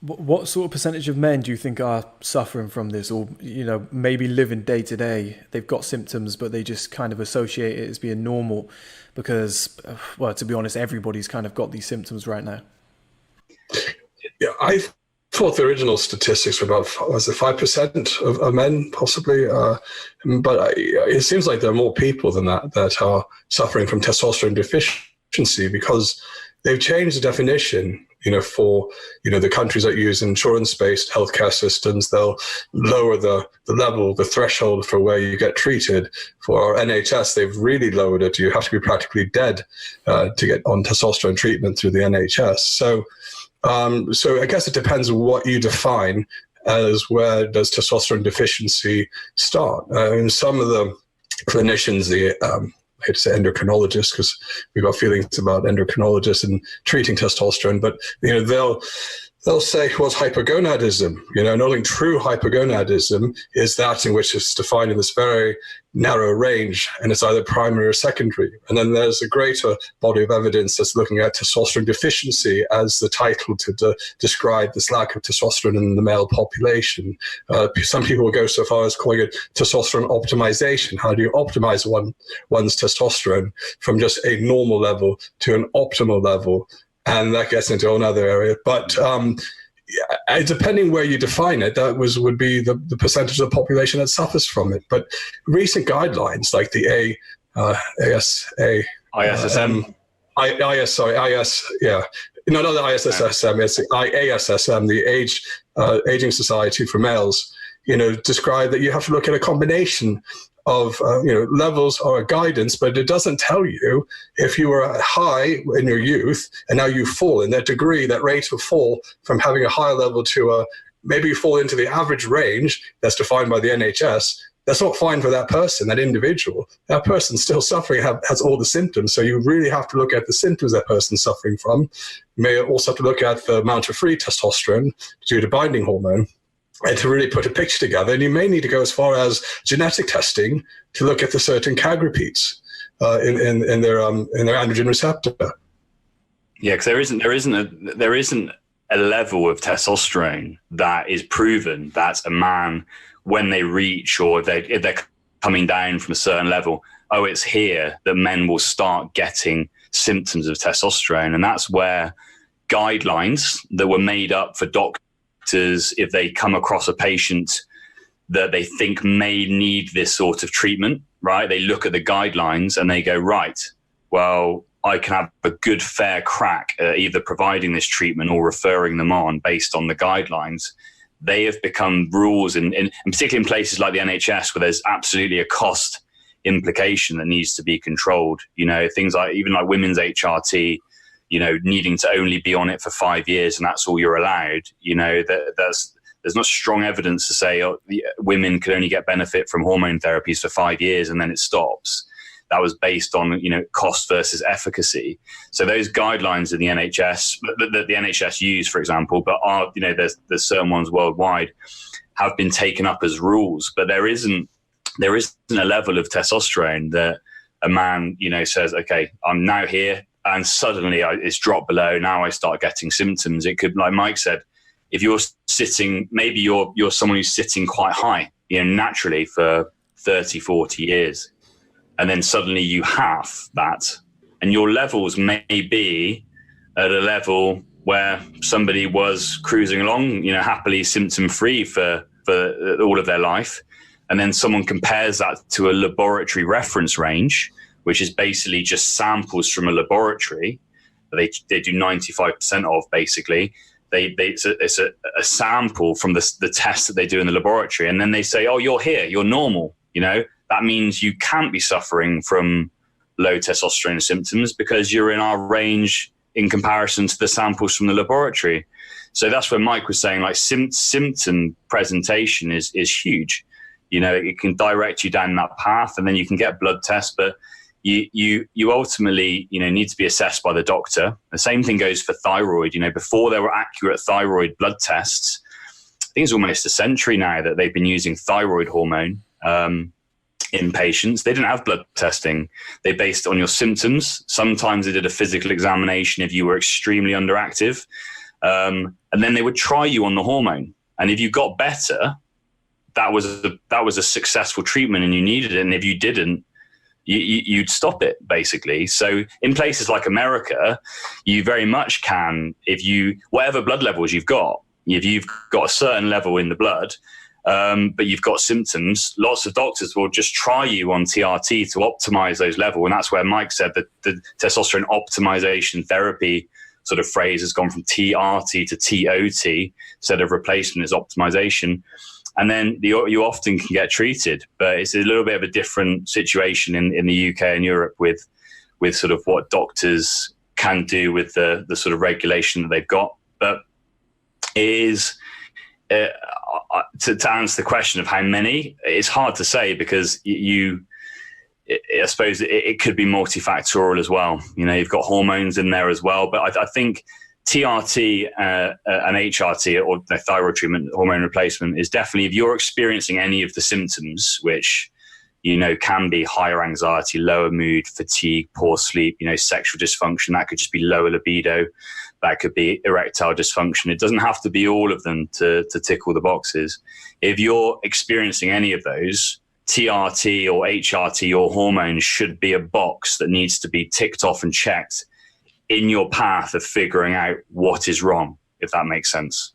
What sort of percentage of men do you think are suffering from this, or maybe living day to day? They've got symptoms, but they just kind of associate it as being normal, because, well, to be honest, everybody's kind of got these symptoms right now. Yeah, I thought the original statistics were about, was it 5% of men, possibly? It seems like there are more people than that that are suffering from testosterone deficiency, because they've changed the definition. For the countries that use insurance-based healthcare systems, they'll lower the level, the threshold for where you get treated. For our NHS, they've really lowered it. You have to be practically dead to get on testosterone treatment through the NHS. So I guess it depends on what you define as where does testosterone deficiency start. Some of the clinicians, I hate to say endocrinologists because we've got feelings about endocrinologists and treating testosterone, but they'll say, well, it's hypogonadism. And only true hypogonadism is that in which it's defined in this very narrow range, and it's either primary or secondary. And then there's a greater body of evidence that's looking at testosterone deficiency as the title to describe this lack of testosterone in the male population. Some people will go so far as calling it testosterone optimization. How do you optimize one's testosterone from just a normal level to an optimal level? And that gets into another area. But depending where you define it, that would be the percentage of the population that suffers from it. But recent guidelines like the ASA, ISSM, yeah. No, not the ISSM, it's the IASSM, the Aging Society for Males, describe that you have to look at a combination of levels or guidance, but it doesn't tell you if you were high in your youth and now you fall in that degree, that rate of fall from having a higher level to maybe you fall into the average range that's defined by the NHS. That's not fine for that person, that individual. That person's still suffering, has all the symptoms. So you really have to look at the symptoms that person's suffering from. You may also have to look at the amount of free testosterone due to binding hormone, and to really put a picture together. And you may need to go as far as genetic testing to look at the certain CAG repeats in their androgen receptor. Yeah, because there isn't a level of testosterone that is proven that a man, when they reach or if they're coming down from a certain level, it's here that men will start getting symptoms of testosterone. And that's where guidelines that were made up for doctors, if they come across a patient that they think may need this sort of treatment, right? They look at the guidelines and they go, right, well, I can have a good fair crack at either providing this treatment or referring them on based on the guidelines. They have become rules, and particularly in places like the NHS where there's absolutely a cost implication that needs to be controlled. Things like even like women's HRT, needing to only be on it for 5 years and that's all you're allowed. There's not strong evidence to say women can only get benefit from hormone therapies for 5 years and then it stops. That was based on, cost versus efficacy. So those guidelines in the NHS, that the NHS use, for example, but there's certain ones worldwide, have been taken up as rules. But there isn't a level of testosterone that a man, says, okay, I'm now here, and suddenly it's dropped below. Now I start getting symptoms. It could, like Mike said, if you're sitting, maybe you're someone who's sitting quite high, naturally for 30, 40 years. And then suddenly you have that, and your levels may be at a level where somebody was cruising along, happily symptom-free for all of their life. And then someone compares that to a laboratory reference range, which is basically just samples from a laboratory. They do 95% of, basically. It's a sample from the tests that they do in the laboratory. And then they say, you're here, you're normal. That means you can't be suffering from low testosterone symptoms because you're in our range in comparison to the samples from the laboratory. So that's where Mike was saying, like, symptom presentation is huge. It can direct you down that path, and then you can get blood tests, but you ultimately, need to be assessed by the doctor. The same thing goes for thyroid. Before there were accurate thyroid blood tests, I think it's almost a century now that they've been using thyroid hormone in patients. They didn't have blood testing. They based it on your symptoms. Sometimes they did a physical examination if you were extremely underactive. And then they would try you on the hormone. And if you got better, that was a successful treatment and you needed it. And if you didn't, you'd stop it, basically. So in places like America, you very much can, whatever blood levels you've got, if you've got a certain level in the blood, but you've got symptoms, lots of doctors will just try you on TRT to optimize those levels. And that's where Mike said that the testosterone optimization therapy sort of phrase has gone from TRT to TOT instead of replacement is optimization. And then you often can get treated, but it's a little bit of a different situation in the UK and Europe with sort of what doctors can do with the sort of regulation that they've got. But it is, to answer the question of how many, it's hard to say because I suppose it could be multifactorial as well. You've got hormones in there as well. But I think TRT and HRT, or the thyroid treatment, hormone replacement, is definitely, if you're experiencing any of the symptoms, which can be higher anxiety, lower mood, fatigue, poor sleep, sexual dysfunction, that could just be lower libido, that could be erectile dysfunction. It doesn't have to be all of them to tick all the boxes. If you're experiencing any of those, TRT or HRT or hormones should be a box that needs to be ticked off and checked in your path of figuring out what is wrong, if that makes sense.